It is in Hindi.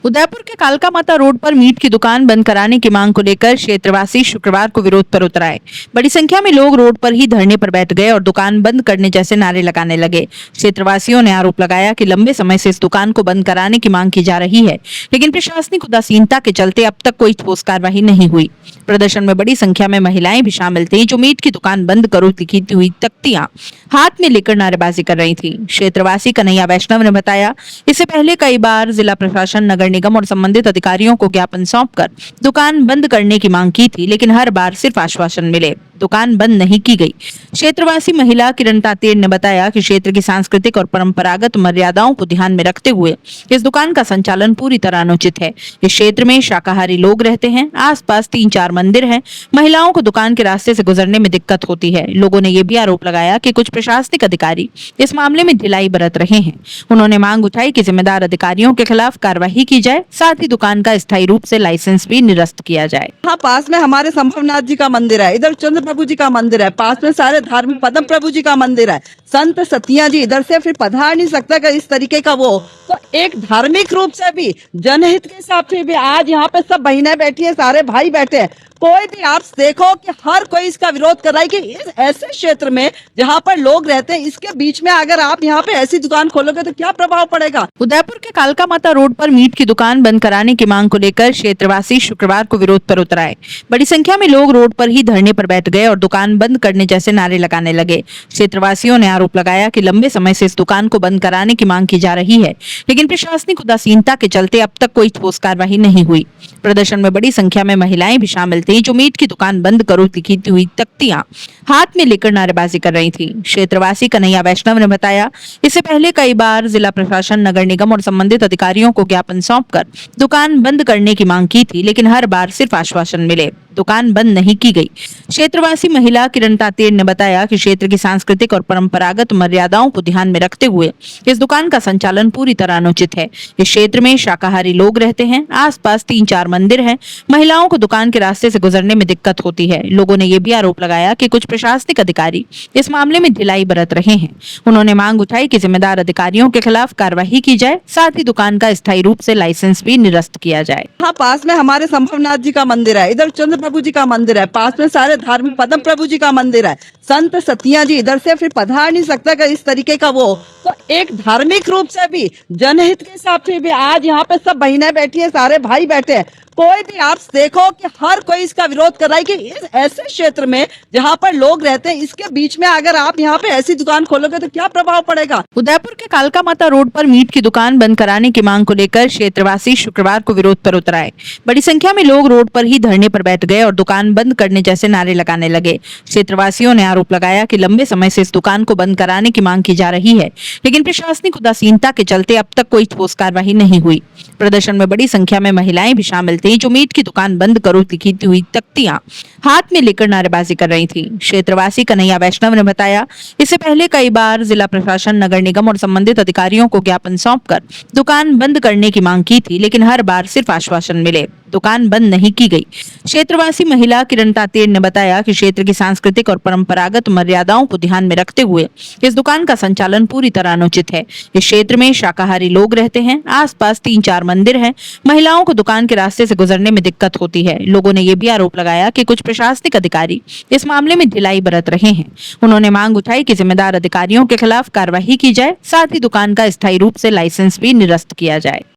उदयपुर के कालका माता रोड पर मीट की दुकान बंद कराने की मांग को लेकर क्षेत्रवासी शुक्रवार को विरोध पर उतर आए। बड़ी संख्या में लोग रोड पर ही धरने पर बैठ गए और दुकान बंद करने जैसे नारे लगाने लगे। क्षेत्रवासियों ने आरोप लगाया कि लंबे समय से इस दुकान को बंद कराने की मांग की जा रही है, लेकिन प्रशासनिक उदासीनता के चलते अब तक कोई ठोस कार्रवाई नहीं हुई। प्रदर्शन में बड़ी संख्या में महिलाएं भी शामिल थी, जो मीट की दुकान बंद करो लिखी हुई तख्तियां हाथ में लेकर नारेबाजी कर रही थी। क्षेत्रवासी कन्हैया वैष्णव ने बताया, इससे पहले कई बार जिला प्रशासन, नगर निगम और संबंधित अधिकारियों को ज्ञापन सौंपकर दुकान बंद करने की मांग की थी, लेकिन हर बार सिर्फ आश्वासन मिले, दुकान बंद नहीं की गई। क्षेत्रवासी महिला किरण तातेर ने बताया कि क्षेत्र की सांस्कृतिक और परंपरागत मर्यादाओं को ध्यान में रखते हुए इस दुकान का संचालन पूरी तरह अनुचित है। इस क्षेत्र में शाकाहारी लोग रहते हैं, आसपास 3-4 मंदिर हैं, महिलाओं को दुकान के रास्ते से गुजरने में दिक्कत होती है। लोगों ने ये भी आरोप लगाया कि कुछ प्रशासनिक अधिकारी इस मामले में ढिलाई बरत रहे हैं। उन्होंने मांग उठाई कि जिम्मेदार अधिकारियों के खिलाफ कार्रवाई की जाए, साथ ही दुकान का स्थायी रूप से लाइसेंस भी निरस्त किया जाए। यहाँ पास में हमारे संभवनाथ जी का मंदिर है, इधर चंद्र प्रभु जी का मंदिर है, पास में सारे धार्मिक पद्म प्रभु जी का मंदिर है। संत सतिया जी इधर से फिर पधार नहीं सकता कि इस तरीके का वो तो एक धार्मिक रूप से भी, जनहित के हिसाब से भी आज यहाँ पे सब बहनें बैठी है, सारे भाई बैठे हैं। कोई भी आप देखो कि हर कोई इसका विरोध कर रहा है कि इस ऐसे क्षेत्र में जहाँ पर लोग रहते हैं, इसके बीच में अगर आप यहाँ पे ऐसी दुकान खोलोगे तो क्या प्रभाव पड़ेगा। उदयपुर के कालका माता रोड पर मीट की दुकान बंद कराने की मांग को लेकर क्षेत्रवासी शुक्रवार को विरोध पर उतर आए। बड़ी संख्या में लोग रोड पर ही धरने पर बैठ गए और दुकान बंद करने जैसे नारे लगाने लगे। क्षेत्रवासियों ने आरोप लगाया कि लंबे समय से इस दुकान को बंद कराने की मांग की जा रही है, लेकिन प्रशासनिक उदासीनता के चलते अब तक कोई ठोस कार्रवाई नहीं हुई। प्रदर्शन में बड़ी संख्या में महिलाएं भी शामिल थी, जो मीट की दुकान बंद करो लिखी हुई तख्तियां हाथ में लेकर नारेबाजी कर रही थी। क्षेत्रवासी कन्हैया वैष्णव ने बताया, इससे पहले कई बार जिला प्रशासन, नगर निगम और संबंधित अधिकारियों को ज्ञापन सौंपकर दुकान बंद करने की मांग की थी, लेकिन हर बार सिर्फ आश्वासन मिले, दुकान बंद नहीं की गई। क्षेत्रवासी महिला किरण तातेर ने बताया कि क्षेत्र की सांस्कृतिक और परंपरागत मर्यादाओं को ध्यान में रखते हुए इस दुकान का संचालन पूरी तरह अनुचित है। इस क्षेत्र में शाकाहारी लोग रहते हैं, आसपास 3-4 मंदिर हैं, महिलाओं को दुकान के रास्ते से गुजरने में दिक्कत होती है। लोगों ने ये भी आरोप लगाया कि कुछ प्रशासनिक अधिकारी इस मामले में ढिलाई बरत रहे हैं। उन्होंने मांग उठाई कि जिम्मेदार अधिकारियों के खिलाफ कार्रवाई की जाए, साथ ही दुकान का स्थायी रूप से लाइसेंस भी निरस्त किया जाए। यहाँ पास में हमारे संभवनाथ जी का मंदिर है, इधर चंद्र प्रभु जी का मंदिर है, पास में सारे धार्मिक पद्म प्रभु जी का मंदिर है। संत सतिया जी इधर से फिर पधार नहीं सकता कि इस तरीके का वो तो एक धार्मिक रूप से भी, जनहित के हिसाब से भी आज यहाँ पे सब बहनें बैठी है, सारे भाई बैठे हैं। कोई भी आप देखो कि हर कोई इसका विरोध कर रहा है कि इस ऐसे क्षेत्र में जहाँ पर लोग रहते हैं, इसके बीच में अगर आप यहाँ पे ऐसी दुकान खोलोगे तो क्या प्रभाव पड़ेगा। उदयपुर के कालका माता रोड पर मीट की दुकान बंद कराने की मांग को लेकर क्षेत्रवासी शुक्रवार को विरोध पर उतर आए। बड़ी संख्या में लोग रोड पर ही धरने पर बैठ गए और दुकान बंद करने जैसे नारे लगाने लगे। क्षेत्रवासियों ने आरोप लगाया कि लंबे समय से इस दुकान को बंद कराने की मांग की जा रही है, लेकिन प्रशासनिक उदासीनता के चलते अब तक कोई ठोस कार्रवाई नहीं हुई। प्रदर्शन में बड़ी संख्या में महिलाएं भी शामिल थी, जो मीट की दुकान बंद करो लिखी हुई तख्तियां हाथ में लेकर नारेबाजी कर रही थी। क्षेत्रवासी कन्हैया वैष्णव ने बताया, इससे पहले कई बार जिला प्रशासन, नगर निगम और संबंधित अधिकारियों को ज्ञापन सौंपकर दुकान बंद करने की मांग की थी, लेकिन हर बार सिर्फ आश्वासन मिले, दुकान बंद नहीं की गई। क्षेत्रवासी महिला किरण तातेर ने बताया कि क्षेत्र की सांस्कृतिक और परंपरागत मर्यादाओं को ध्यान में रखते हुए इस दुकान का संचालन पूरी तरह अनुचित है। इस क्षेत्र में शाकाहारी लोग रहते हैं, आसपास 3-4 मंदिर हैं, महिलाओं को दुकान के रास्ते से गुजरने में दिक्कत होती है। लोगों ने ये भी आरोप लगाया कि कुछ प्रशासनिक अधिकारी इस मामले में ढिलाई बरत रहे हैं। उन्होंने मांग उठाई कि जिम्मेदार अधिकारियों के खिलाफ कार्रवाई की जाए, साथ ही दुकान का स्थायी रूप से लाइसेंस भी निरस्त किया जाए।